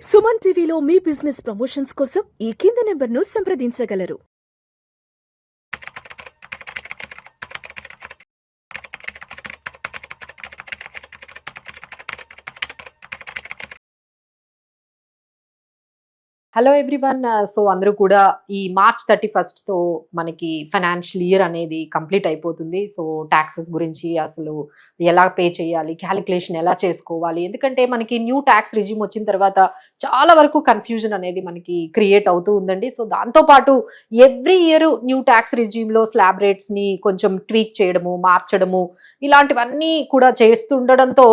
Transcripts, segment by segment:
సుమన్ టీవీలో మీ business promotions కోసం ఈ కింది నెంబర్ను సంప్రదించగలరు. Hello everyone. సో అందరూ కూడా ఈ మార్చ్ 31తో మనకి ఫైనాన్షియల్ ఇయర్ అనేది కంప్లీట్ అయిపోతుంది. సో ట్యాక్సెస్ గురించి అసలు ఎలా పే చేయాలి, క్యాలిక్యులేషన్ ఎలా చేసుకోవాలి, ఎందుకంటే మనకి న్యూ ట్యాక్స్ రిజిమ్ వచ్చిన తర్వాత చాలా వరకు కన్ఫ్యూజన్ అనేది మనకి క్రియేట్ అవుతూ ఉందండి. సో దాంతోపాటు ఎవ్రీ ఇయర్ న్యూ ట్యాక్స్ రిజిమ్లో స్లాబ్ రేట్స్ని కొంచెం ట్వీక్ చేయడము, మార్చడము ఇలాంటివన్నీ కూడా చేస్తుండడంతో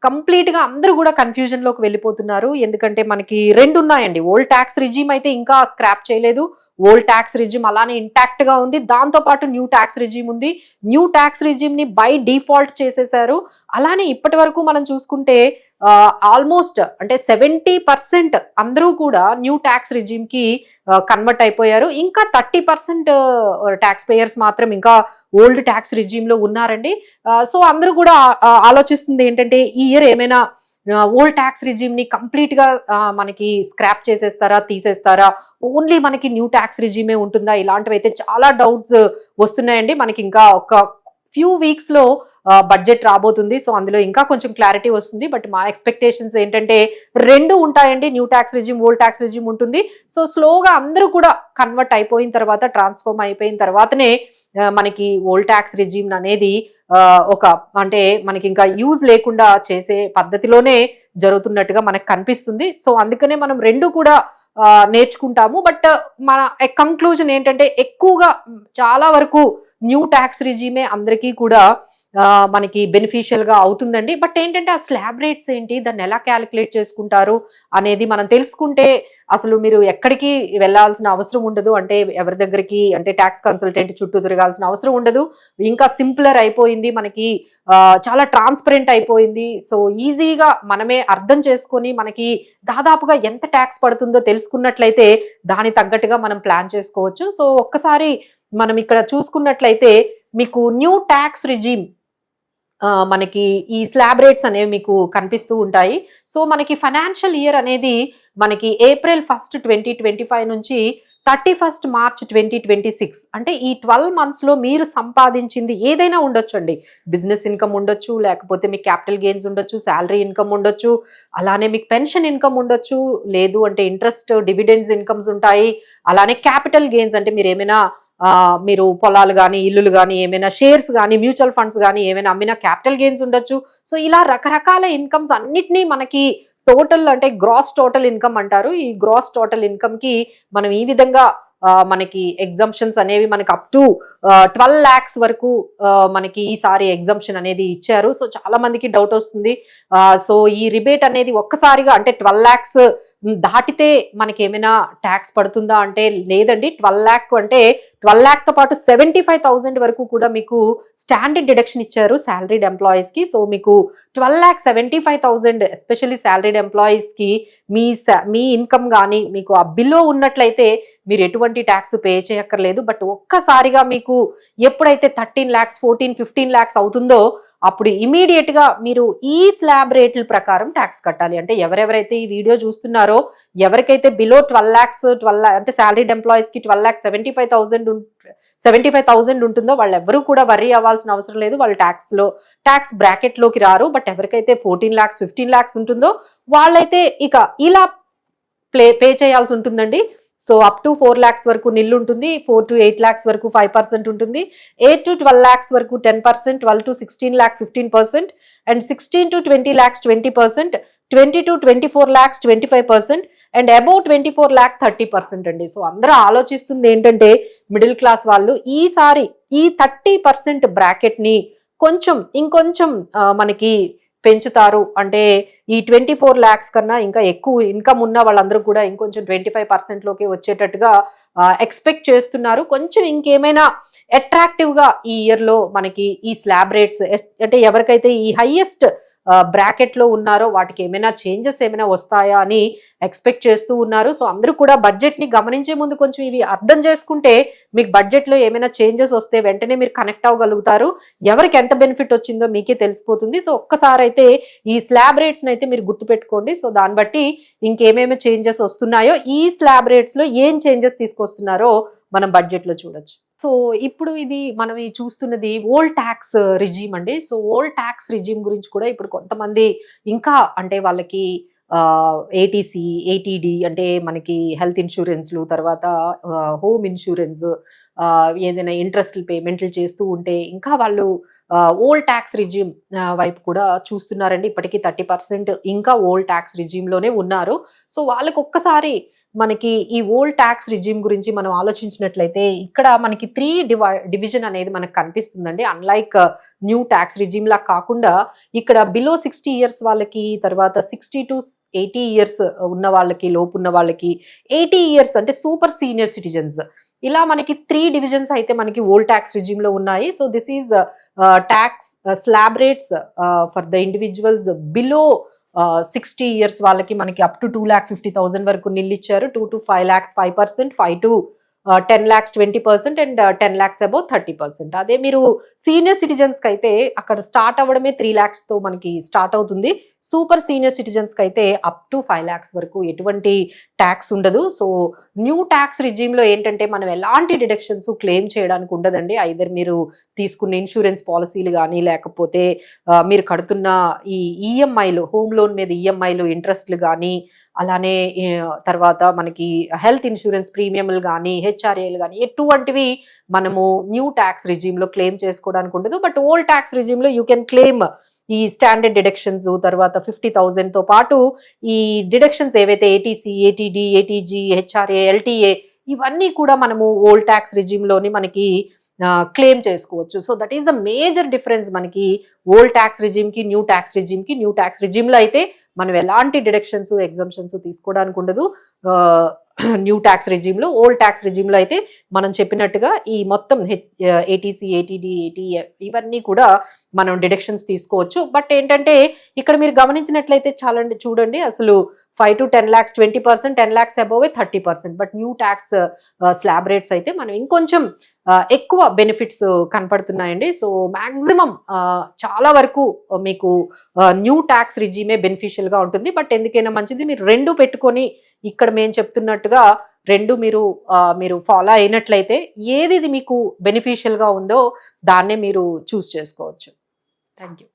కంప్లీట్గా అందరూ కూడా కన్ఫ్యూజన్లోకి వెళ్ళిపోతున్నారు. ఎందుకంటే మనకి రెండు ఉన్నాయండి. ఓల్డ్ ట్యాక్స్ రిజిమ్ అయితే ఇంకా స్క్రాప్ చేయలేదు, ఓల్డ్ ట్యాక్స్ రిజిమ్ అలానే ఇంటాక్ట్ గా ఉంది. దాంతో పాటు న్యూ ట్యాక్స్ రిజిమ్ ఉంది. న్యూ ట్యాక్స్ రిజిమ్ ని బై డిఫాల్ట్ చేసేశారు. అలానే ఇప్పటి వరకు మనం చూసుకుంటే ఆల్మోస్ట్ అంటే 70% అందరూ కూడా న్యూ ట్యాక్స్ రిజిమ్ కి కన్వర్ట్ అయిపోయారు. ఇంకా 30% ట్యాక్స్ పేయర్స్ మాత్రం ఇంకా ఓల్డ్ ట్యాక్స్ రిజిమ్ లో ఉన్నారండి. సో అందరూ కూడా ఆలోచిస్తుంది ఏంటంటే ఈ ఇయర్ ఏమైనా ఓల్డ్ ట్యాక్స్ రిజిమ్ ని కంప్లీట్ గా మనకి స్క్రాప్ చేసేస్తారా, తీసేస్తారా, ఓన్లీ మనకి న్యూ ట్యాక్స్ రిజిమే ఉంటుందా, ఇలాంటివి అయితే చాలా డౌట్స్ వస్తున్నాయండి. మనకి ఇంకా ఒక ఫ్యూ వీక్స్ లో బడ్జెట్ రాబోతుంది. సో అందులో ఇంకా కొంచెం క్లారిటీ వస్తుంది. బట్ మా ఎక్స్పెక్టేషన్స్ ఏంటంటే రెండు ఉంటాయండి, new tax regime, old tax regime ఉంటుంది. సో స్లోగా అందరూ కూడా కన్వర్ట్ అయిపోయిన తర్వాత, ట్రాన్స్ఫార్మ్ అయిపోయిన తర్వాతనే మనకి ఓల్డ్ ట్యాక్స్ రిజిమ్ అనేది ఒక అంటే మనకి ఇంకా యూజ్ లేకుండా చేసే పద్ధతిలోనే జరుగుతున్నట్టుగా మనకు కనిపిస్తుంది. సో అందుకనే మనం రెండు కూడా నేర్చుకుంటాము. బట్ మన కంక్లూజన్ ఏంటంటే ఎక్కువగా చాలా వరకు న్యూ ట్యాక్స్ రిజిమే అందరికీ కూడా మనకి బెనిఫిషియల్ గా అవుతుందండి. బట్ ఏంటంటే ఆ స్లాబ్ రేట్స్ ఏంటి, దాన్ని ఎలా క్యాలిక్యులేట్ చేసుకుంటారు అనేది మనం తెలుసుకుంటే అసలు మీరు ఎక్కడికి వెళ్లాల్సిన అవసరం ఉండదు. అంటే ఎవరి దగ్గరికి అంటే ట్యాక్స్ కన్సల్టెంట్ చుట్టూ తిరగాల్సిన అవసరం ఉండదు. ఇంకా సింప్లర్ అయిపోయింది, మనకి చాలా ట్రాన్స్పరెంట్ అయిపోయింది. సో ఈజీగా మనమే అర్థం చేసుకొని మనకి దాదాపుగా ఎంత ట్యాక్స్ పడుతుందో తెలుసుకున్నట్లయితే దాని తగ్గట్టుగా మనం ప్లాన్ చేసుకోవచ్చు. సో ఒక్కసారి మనం ఇక్కడ చూసుకున్నట్లయితే మీకు న్యూ ట్యాక్స్ రిజిమ్ మనకి ఈ స్లాబ్ రేట్స్ అనేవి మీకు కనిపిస్తూ ఉంటాయి. సో మనకి ఫైనాన్షియల్ ఇయర్ అనేది మనకి April 1, 2025 నుంచి 31 March 2026 అంటే ఈ 12 months లో మీరు సంపాదించింది ఏదైనా ఉండొచ్చు అండి. బిజినెస్ ఇన్కమ్ ఉండొచ్చు, లేకపోతే మీకు క్యాపిటల్ గెయిన్స్ ఉండొచ్చు, శాలరీ ఇన్కమ్ ఉండొచ్చు, అలానే మీకు పెన్షన్ ఇన్కమ్ ఉండొచ్చు, లేదు అంటే ఇంట్రెస్ట్ డివిడెండ్స్ ఇన్కమ్స్ ఉంటాయి, అలానే క్యాపిటల్ గెయిన్స్ అంటే మీరు ఏమైనా మీరు పొలాలు కానీ, ఇల్లులు కానీ, ఏమైనా షేర్స్ కానీ, మ్యూచువల్ ఫండ్స్ కానీ ఏమైనా అమ్మినా క్యాపిటల్ గెయిన్స్ ఉండొచ్చు. సో ఇలా రకరకాల ఇన్కమ్స్ అన్నిటినీ మనకి టోటల్ అంటే గ్రాస్ టోటల్ ఇన్కమ్ అంటారు. ఈ గ్రాస్ టోటల్ ఇన్కమ్ కి మనం ఈ విధంగా మనకి ఎగ్జంప్షన్స్ అనేవి మనకి అప్ టు 12 lakhs వరకు మనకి ఈసారి ఎగ్జంప్షన్ అనేది ఇచ్చారు. సో చాలా మందికి డౌట్ వస్తుంది, సో ఈ రిబేట్ అనేది ఒక్కసారిగా అంటే 12 lakhs దాటితే మనకి ఏమైనా ట్యాక్స్ పడుతుందా అంటే లేదండి. 12 lakh అంటే 12 lakh తో పాటు 75,000 వరకు కూడా మీకు స్టాండర్డ్ డిడక్షన్ ఇచ్చారు సాలరీడ్ ఎంప్లాయీస్ కి. సో మీకు 12,75,000 ఎస్పెషల్లీ సాలరీడ్ ఎంప్లాయీస్ కి మీ ఇన్కమ్ కానీ మీకు ఆ బిలో ఉన్నట్లయితే మీరు ఎటువంటి ట్యాక్స్ పే చేయక్కర్లేదు. బట్ ఒక్కసారిగా మీకు ఎప్పుడైతే 13 lakhs 14 15 lakhs అవుతుందో అప్పుడు ఇమీడియట్ గా మీరు ఈ స్లాబ్ రేట్ల ప్రకారం ట్యాక్స్ కట్టాలి. అంటే ఎవరెవరైతే ఈ వీడియో చూస్తున్నారో ఎవరికైతే బిలో 12 lakhs అంటే సాలరీడ్ ఎంప్లాయీస్ కి 12,75,000 ఉంటుందో వాళ్ళు ఎవరు కూడా వర్రీ అవ్వాల్సిన అవసరం లేదు. వాళ్ళు ట్యాక్స్ బ్రాకెట్ లోకి రారు. బట్ ఎవరికైతే 14 lakhs 15 lakhs ఉంటుందో వాళ్ళైతే ఇక ఇలా పే చేయాల్సి ఉంటుందండి. సో అప్ టు 4 lakhs వరకు నిల్ ఉంటుంది, 4 to 8 lakhs వరకు 5% ఉంటుంది, 8 to 12 lakhs వరకు 10%, 12 to 16 lakh 15%, and 16 to 20 lakhs 20%, 20 to 24 lakhs 25%, and above 24 lakh 30% అండి. సో అందరూ ఆలోచిస్తుంది ఏంటంటే మిడిల్ క్లాస్ వాళ్ళు ఈసారి ఈ 30% బ్రాకెట్ ని ఇంకొంచెం మనకి పెంచుతారు. అంటే ఈ 24 lakhs కన్నా ఇంకా ఎక్కువ ఇన్కమ్ ఉన్న వాళ్ళందరూ కూడా ఇంకొంచెం 25% లోకి వచ్చేటట్టుగా ఎక్స్పెక్ట్ చేస్తున్నారు. కొంచెం ఇంకేమైనా అట్రాక్టివ్ గా ఈ ఇయర్ లో మనకి ఈ స్లాబ్ రేట్స్ అంటే ఎవరికైతే ఈ హైయెస్ట్ బ్రాకెట్ లో ఉన్నారో వాటికి ఏమైనా చేంజెస్ ఏమైనా వస్తాయా అని ఎక్స్పెక్ట్ చేస్తూ ఉన్నారు. సో అందరూ కూడా బడ్జెట్ ని గమనించే ముందు కొంచెం ఇవి అర్థం చేసుకుంటే మీకు బడ్జెట్ లో ఏమైనా చేంజెస్ వస్తే వెంటనే మీరు కనెక్ట్ అవ్వగలుగుతారు. ఎవరికి ఎంత బెనిఫిట్ వచ్చిందో మీకే తెలిసిపోతుంది. సో ఒక్కసారి అయితే ఈ స్లాబ్ రేట్స్ అయితే మీరు గుర్తుపెట్టుకోండి. సో దాన్ని బట్టి ఇంకేమేమి చేంజెస్ వస్తున్నాయో, ఈ స్లాబ్ రేట్స్ లో ఏం చేంజెస్ తీసుకొస్తున్నారో మనం బడ్జెట్ లో చూడొచ్చు. సో ఇప్పుడు ఇది మనం ఈ చూస్తున్నది ఓల్డ్ ట్యాక్స్ రిజీమ్ అండి. సో ఓల్డ్ ట్యాక్స్ రిజీమ్ గురించి కూడా ఇప్పుడు కొంతమంది ఇంకా అంటే వాళ్ళకి ఏటీసీ, ఏటీడీ అంటే మనకి హెల్త్ ఇన్సూరెన్స్లు, తర్వాత హోమ్ ఇన్సూరెన్స్, ఏదైనా ఇంట్రెస్ట్ పేమెంట్లు చేస్తూ ఉంటే ఇంకా వాళ్ళు ఓల్డ్ ట్యాక్స్ రిజీమ్ వైపు కూడా చూస్తున్నారండి. ఇప్పటికీ 30% ఇంకా ఓల్డ్ ట్యాక్స్ రిజీమ్లోనే ఉన్నారు. సో వాళ్ళకి ఒక్కసారి మనకి ఈ ఓల్డ్ ట్యాక్స్ రిజీమ్ గురించి మనం ఆలోచించినట్లయితే ఇక్కడ మనకి 3 డివిజన్ అనేది మనకు కనిపిస్తుందండి. అన్లైక్ న్యూ ట్యాక్స్ రిజీమ్ లా కాకుండా ఇక్కడ బిలో 60 ఇయర్స్ వాళ్ళకి, తర్వాత 60 to 80 ఇయర్స్ ఉన్న వాళ్ళకి, లోపు ఉన్న వాళ్ళకి, 80 ఇయర్స్ అంటే సూపర్ సీనియర్ సిటిజన్స్, ఇలా మనకి 3 డివిజన్స్ అయితే మనకి ఓల్డ్ ట్యాక్స్ రిజీమ్ లో ఉన్నాయి. So this is tax slab rates for the individuals below 60 years వాళ్ళకి మనకి అప్ టు 2,50,000 వరకు నిల్ ఇచ్చారు. 2 to 5 lakhs 5%, 5 to 10 lakhs 20% and 10 lakhs above 30%. అదే మీరు సీనియర్ సిటిజన్స్ కి అయితే అక్కడ స్టార్ట్ అవ్వడమే 3 lakhs తో మనకి స్టార్ట్ అవుతుంది. సూపర్ సీనియర్ సిటిజన్స్ కి అయితే అప్ టు 5 lakhs వరకు ఎటువంటి ట్యాక్స్ ఉండదు. సో న్యూ ట్యాక్స్ రిజీమ్ లో ఏంటంటే మనం ఎలాంటి డిడక్షన్స్ క్లెయిమ్ చేయడానికి ఉండదండి. ఐదర్ మీరు తీసుకున్న ఇన్సూరెన్స్ పాలసీలు కానీ, లేకపోతే మీరు కడుతున్న ఈ ఈఎంఐలు, హోమ్ లోన్ మీద ఈఎంఐలు ఇంట్రెస్ట్లు కానీ, అలానే తర్వాత మనకి హెల్త్ ఇన్సూరెన్స్ ప్రీమియంలు కానీ, హెచ్ఆర్ఏలు కానీ ఎటువంటివి మనము న్యూ ట్యాక్స్ రిజీమ్ లో క్లెయిమ్ చేసుకోవడానికి ఉండదు. బట్ ఓల్డ్ ట్యాక్స్ రిజీమ్ లో యూ కెన్ క్లెయిమ్ ఈ స్టాండర్డ్ డిడక్షన్స్, తర్వాత 50,000 తో పాటు ఈ డిడక్షన్స్ ఏవైతే ATC, ATD, ATG, HRA, LTA ఇవన్నీ కూడా మనము ఓల్డ్ ట్యాక్స్ రిజీమ్ లోని మనకి క్లెయిమ్ చేసుకోవచ్చు. So that is the major difference మనకి ఓల్డ్ ట్యాక్స్ రిజీమ్ కి, న్యూ ట్యాక్స్ రిజీమ్ కి. న్యూ ట్యాక్స్ రిజీమ్ లో అయితే మనం ఎలాంటి డిడక్షన్స్, ఎగ్జంప్షన్స్ తీసుకోవడానికి ఉండదు న్యూ ట్యాక్స్ రిజీమ్ లో. ఓల్డ్ ట్యాక్స్ రిజీమ్ లో అయితే మనం చెప్పినట్టుగా ఈ మొత్తం ఏటీసీ, ఏటీడీ, ఏటీఏ ఇవన్నీ కూడా మనం డిడక్షన్స్ తీసుకోవచ్చు. బట్ ఏంటంటే ఇక్కడ మీరు గమనించినట్లయితే చూడండి, అసలు 5 to 10 lakhs 20%, 10 lakhs above 30%. But new tax slab rates అయితే మనం ఇంకొంచెం ఎక్కువ బెనిఫిట్స్ కనపడుతున్నాయండి. సో మాక్సిమం చాలా వరకు మీకు న్యూ ట్యాక్స్ రిజీమే బెనిఫిషియల్ గా ఉంటుంది. బట్ ఎందుకైనా మంచిది మీరు 2 పెట్టుకొని, ఇక్కడ మేము చెప్తున్నట్టుగా 2 మీరు ఫాలో అయినట్లయితే ఏది మీకు బెనిఫిషియల్ గా ఉందో దాన్నే మీరు చూస్ చేసుకోవచ్చు. Thank you.